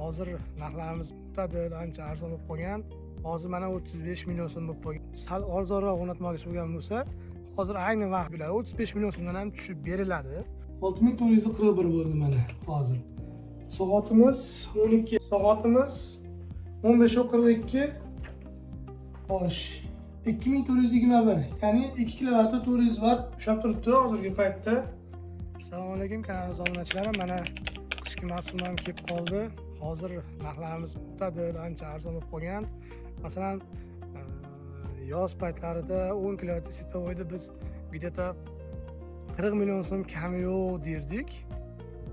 Hozir narxlarimiz muntadil ancha arzon bo'lib qolgan. Hozir mana 35 million so'm bo'lib qolgan. Sal arzonroq o'rnatmoqchi bo'lgan bo'lsa, hozir ayni vaqt bilan 35 million so'mdan ham tushib beriladi. 6441 bo'ldi mana hozir. Soatimiz 12, soatimiz 15:42. Xo'sh, 2421, ya'ni 2 kW 400 watt ushlab turibdi hozirgi paytda. Assalomu alaykum kanalimiz obunachilari. Mana qishki mavsum ham kelib qoldi. Hozir narxlarimiz muntadil ancha arzon bo'lib qolgan. Masalan, yoz paytlarida 10 kW setovoyda biz где-то 40 million so'm kami yo'q derdik.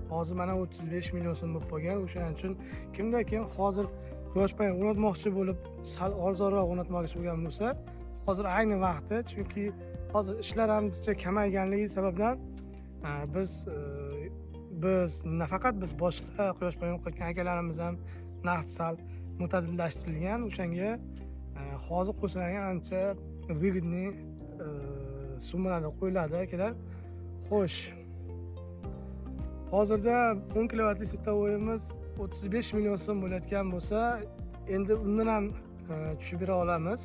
Hozir mana 35 million so'm bo'lib qolgan. O'shaning uchun kimda kim hozir quyosh panel o'rnatmoqchi bo'lib, sal arzonroq o'rnatmoqchi bo'lgan bo'lsa, hozir ayni vaqti, chunki hozir ishlar ham kamayganligi sababdan biz nafaqat biz boshqa quyosh panel qo'ygan akalarimiz ham narx sal mutadillashtirilgan. O'shanga hozir qo'shilgan ancha выгодный summalarda qo'yiladi akalar. Xo'sh, hozirda 10 kW setovoyimiz 35 million so'm bo'layotgan bo'lsa, endi undan ham tushib bera olamiz.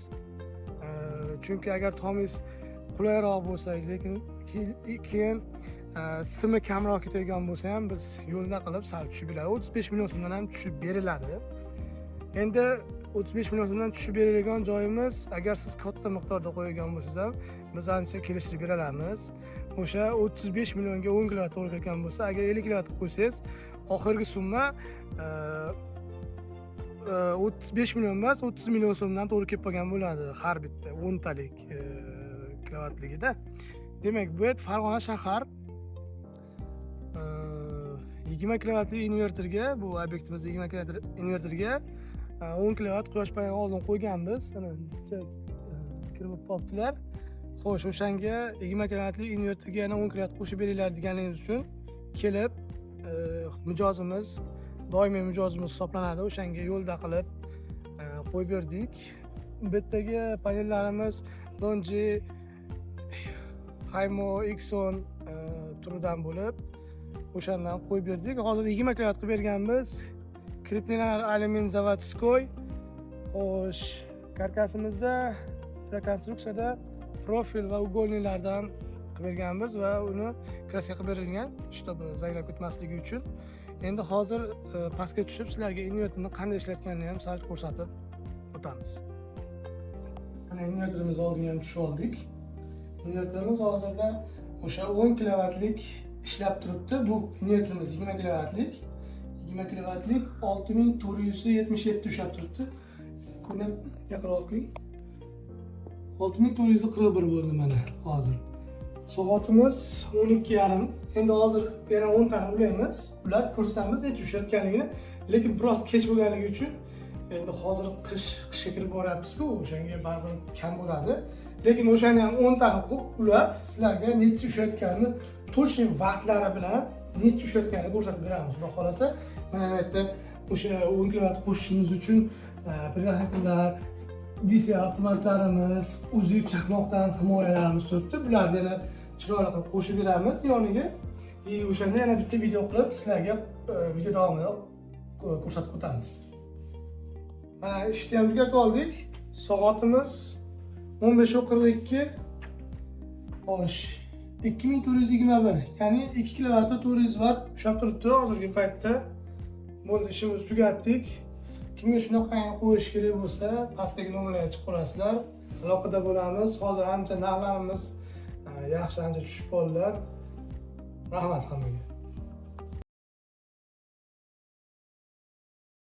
Chunki agar tomingiz qulayroq bo'lsa, lekin keyin simi kamroq ketadigan bo'lsa ham biz yo'lda qilib sal tushib beradi. 35 million so'mdan ham tushib beriladi. Endi 35 million so'mdan tushib berilgan joyimiz, agar siz katta miqdorda qo'ygan bo'lsangiz ham biz ancha kelishtirib beramiz. O'sha 35 millionga 10 kW to'g'ri kelgan bo'lsa, agar 50 kW qo'ysangiz, oxirgi summa 35 million emas, 30 million so'mdan to'g'ri kelib qolgan bo'ladi har bitta 10 talik kilovatligida. Demak, bu yer Farg'ona shahar 20 kW inverterga, bu obyektimiz 20 kW inverterga 10 kW quyosh paneli oldin qo'yganmiz. Ana kirib qolibdilar. Xo'sh, o'shanga 20 kW inverterga yana 10 kW qo'shib beringlar deganingiz uchun kelib mijozimiz, doimiy mijozimiz hisoblanadi. O'shanga yo'lda qilib qo'yib berdik. Bu yerdagi panellarimiz Longi Haymo X10 turidan bo'lib, o'shandan qo'yib berdik. Hozir 20 kW qilib berganmiz. Krepлений alyumin заводской. Xo'sh, karkasimizda konstruksiyada profil va uгольникlardan qilib berganmiz va uni kraska qilib berilgan, shtob zaylab ketmasligi uchun. Endi hozir pastga tushib sizlarga inverterning qanday ishlayotganini ham sal ko'rsatib o'tamiz. Mana inverterimiz oldiga ham tushib oldik. Inverterimiz hozirda o'sha 10 kWlik ishlab turibdi. Bu inverterimiz 20 kWlik. 20 kWlik 6477 ushlab turibdi. Ko'rinib yaqinroq qo'ying. 6441 bo'ldi mana hozir. Soatimiz 12:30. Endi hozir yana 10 tani ulaymiz. Ular ko'rsatamiz necha ushlayotganligini. Lekin biroz kech bo'lganligi uchun endi hozir qishga kirib boryapmiz-ku, o'shanga baribir kam bo'ladi. Lekin o'shani ham 10 tani ulab sizlarga necha ushlayotganini точный vaqtlari bilan necha ushlayotganini ko'rsatib beramiz. Xudo xolasa, mana bu yerda o'sha 10 kW qo'shishimiz uchun pregativlar, DC avtomatlarimiz, uzuk chaqmoqdan himoyalarimiz turibdi. Bularni yana chiroyli qilib qo'shib beramiz yoniga. O'shanda yana bitta video qilib sizlarga video davomida ko'rsatib o'tamiz. Mana ishni ham tugatib oldik. Soatimiz 15:42. Xo'sh, 2421, ya'ni 2 kW 400 watt ushlab turibdi hozirgi paytda. Bo'ldi, ishimizni tugatdik. Kimga shunaqa qo'yish kerak bo'lsa, pastdagi nomerlarga chiqib qolasizlar. Aloqada bo'lamiz. Hozir ancha narxlarimiz yaxshi, ancha tushib qoldilar. Rahmat hammaga.